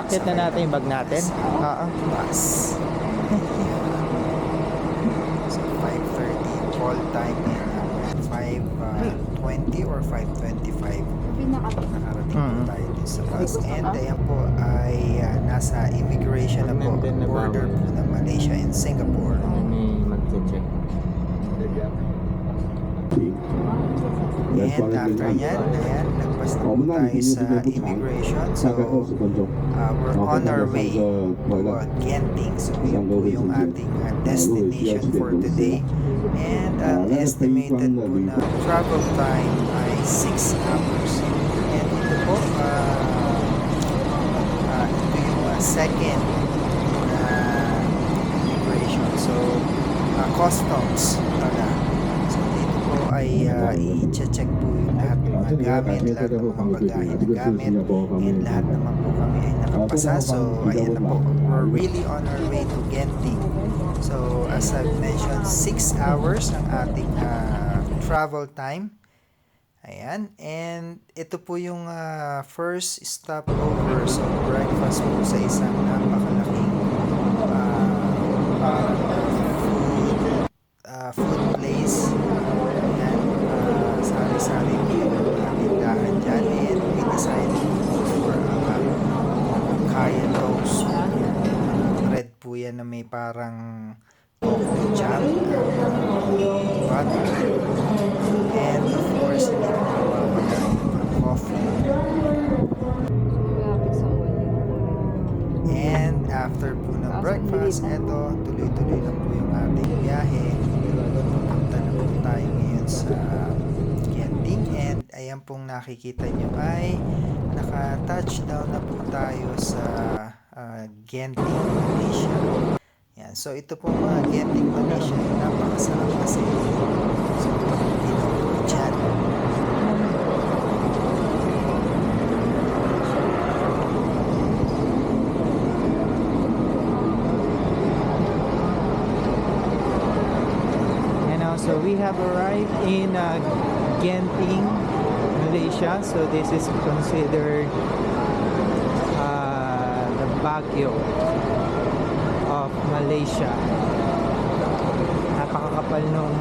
Inaakit na natin yung bag natin. Oo. Bus. So 5:30 call time and 5:20 or 5:25 nakarating po tayo dun sa bus. And ayan po ay nasa immigration na po, border po ng Malaysia and Singapore. May mag-check. And after yan, ayan, nagpas na po tayo sa immigration. So, we're on our way to Genting. So, yun po yung ating destination for today. And ang estimated po na travel time ay 6 hours. And ito po, ito yung second immigration. So, customs pala. So, dito po ay i-check po yung lahat ng mga gamit, lahat ng mga bagahe na gamit, and lahat naman po kami ay nakapasa. So, ayan na po. We're really on our way to Genting. So, as I've mentioned, 6 hours ang ating travel time. Ayan. And ito po yung first stopover. So, breakfast po sa isang napakalaking food place. Ayan. Sari-sari po yung tindahan dyan. And we decided for kaya toast. Bread po yan na may parang coconut jam, butter, and of course, hindi po mawawala yung coffee. And after po ng breakfast, eto, tuloy-tuloy na po yung ating biyahe. Pupunta na po tayo ngayon sa Genting. And ayan pong nakikita nyo ay naka-touchdown na po tayo sa Genting, Malaysia. Yan. So, ito pong Genting, Malaysia ay napakasarap kasi. So, dito po dyan. So we have arrived in Genting, Malaysia. So this is considered the Baguio of Malaysia. Napakakapal nung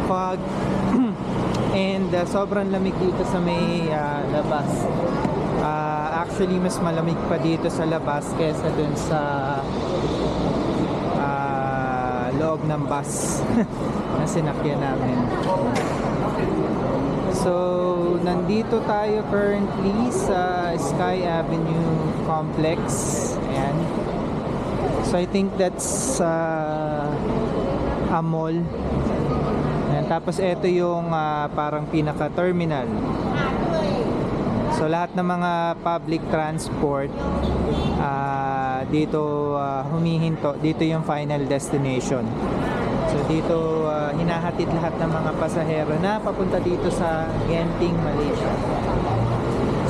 fog and sobrang lamig dito sa may labas. Actually mas malamig pa dito sa labas kaysa dun sa loob ng bus na sinakyan namin. So, nandito tayo currently sa Sky Avenue Complex. Ayan. So, I think that's a mall. Ayan. Tapos, ito yung parang pinaka-terminal. So, lahat ng mga public transport dito humihinto. Dito yung final destination. So dito hinahatid lahat ng mga pasahero na papunta dito sa Genting, Malaysia.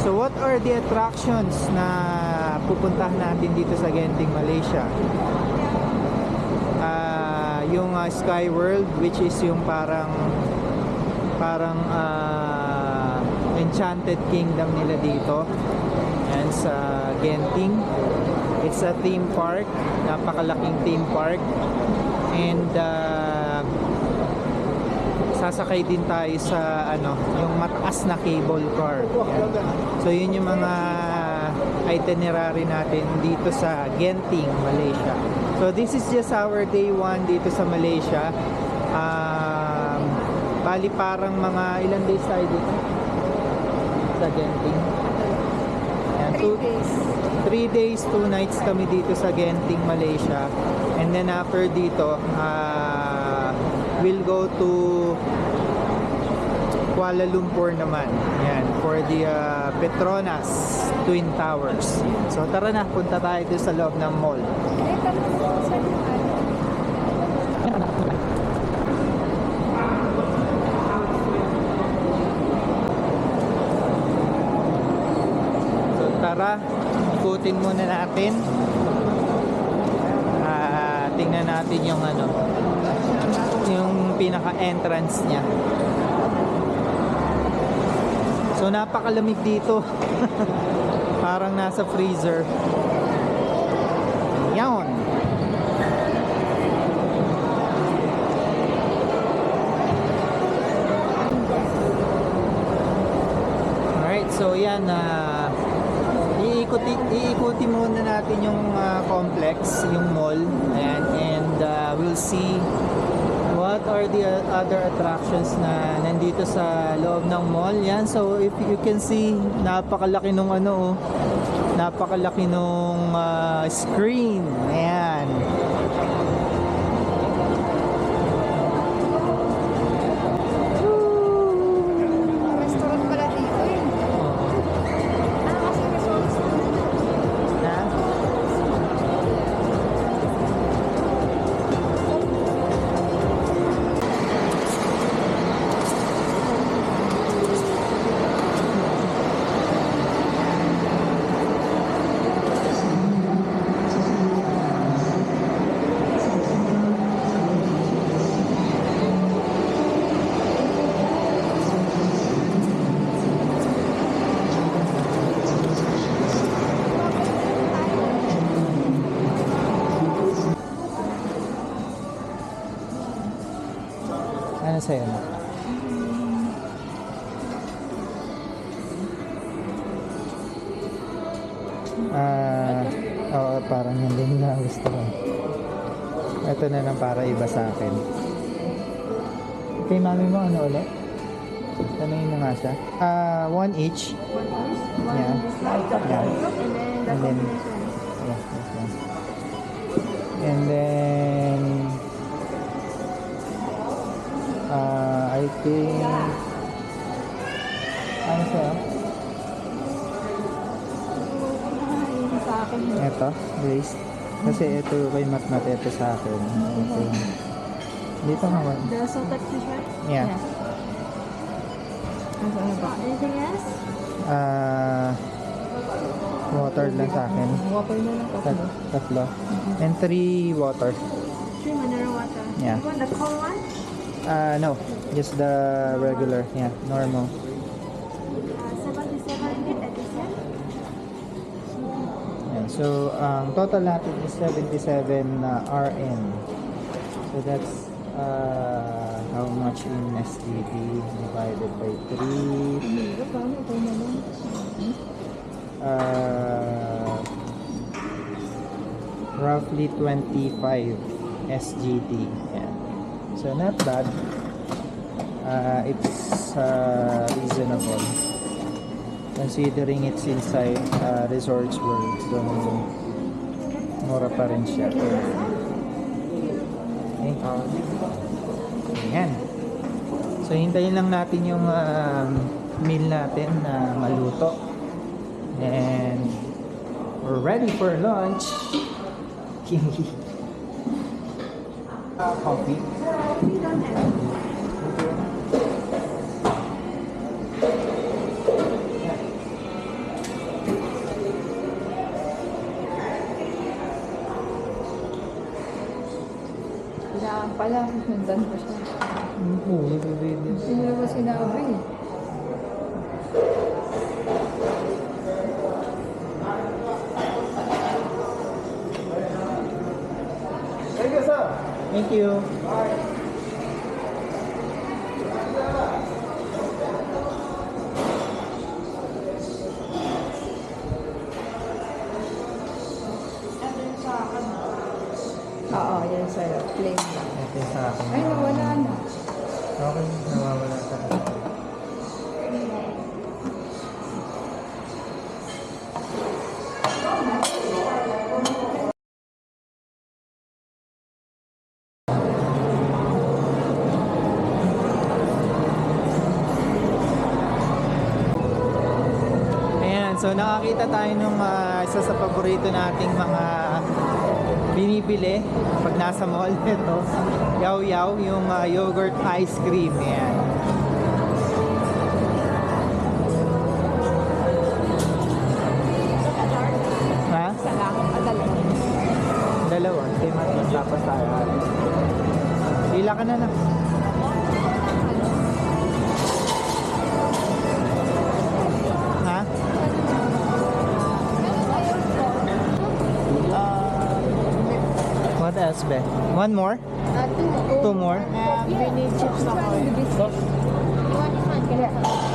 So what are the attractions na pupuntahan natin dito sa Genting, Malaysia? Yung Sky World, which is yung parang Enchanted Kingdom nila dito. And sa Genting, it's a theme park, napakalaking theme park. And sasakay din tayo sa yung mataas na cable car. Yan. So yun yung mga itinerary natin dito sa Genting, Malaysia. So this is just our day 1 dito sa Malaysia. Bali parang mga ilang days tayo dito sa Genting. 3 days. 3 days, 2 nights kami dito sa Genting, Malaysia. And then after dito, we'll go to Kuala Lumpur naman. Yan, for the Petronas Twin Towers. So tara na, punta tayo dito sa loob ng mall. Tara, ikutin muna natin. Tingnan natin yung yung pinaka-entrance niya. So napakalamig dito. Parang nasa freezer. Yan. Alright, so yan iikuti muna natin yung complex, yung mall. Ayan, and we'll see what are the other attractions na nandito sa loob ng mall. Yan, so if you can see, napakalaki nung napakalaki nung screen. Ayan. Restaurant pala dito eh. Kasi resort. Na? Ano sa'yo? Oo, parang hindi na gusto ko. Ito na lang para iba sa akin. Kay mami mo, ano ulit? Tanungin mo nga siya. One each. Yeah. Yeah. And then the And then- combination. Yeah, this one. And then, I think, ano sa'yo? Yun sa akin. Ito, glazed. Kasi ito kay Matmat, ito sa akin. Ito. Dito nga ba? The salted fish, right? Yeah. Ano ba? Anything else? Water lang sa akin. Water na lang kasi. Tatlo. And 3 water. 3 mineral water. Yeah. You want the cold one? No, just the regular. Yeah, normal. 77 ringgit addition. Yeah, so, total natin is 77 RN. So that's how much in SGD divided by 3. Paano ito na lang? Roughly 25 SGD. Yeah. So not bad. It's reasonable considering it's inside Resorts World. So mura pa rin siya. Okay. Ayan. So hintayin lang natin yung meal natin na maluto. And we're ready for lunch. Coffee. We don't have. Kailangan pala, sundan ko siya. Oo, nagbe-video. Hindi naman sinabi. Thank you. Oo, yan sa'yo. Plain lang. Ito yung sa akin. Ay, nawala na. Okay, nawawala talaga. Ayan, so nakakita tayo nung isa sa paborito nating mga binibili pag nasa mall ito. Yaw Yaw, yung yogurt ice cream. Ayan. Ha? Isa lang. Dalawa. Dalawa. Kay Matmas tapos tayo. Pila ka na na. Ha? sauce, be? One more? Two more? Mini chips ako. Kaya,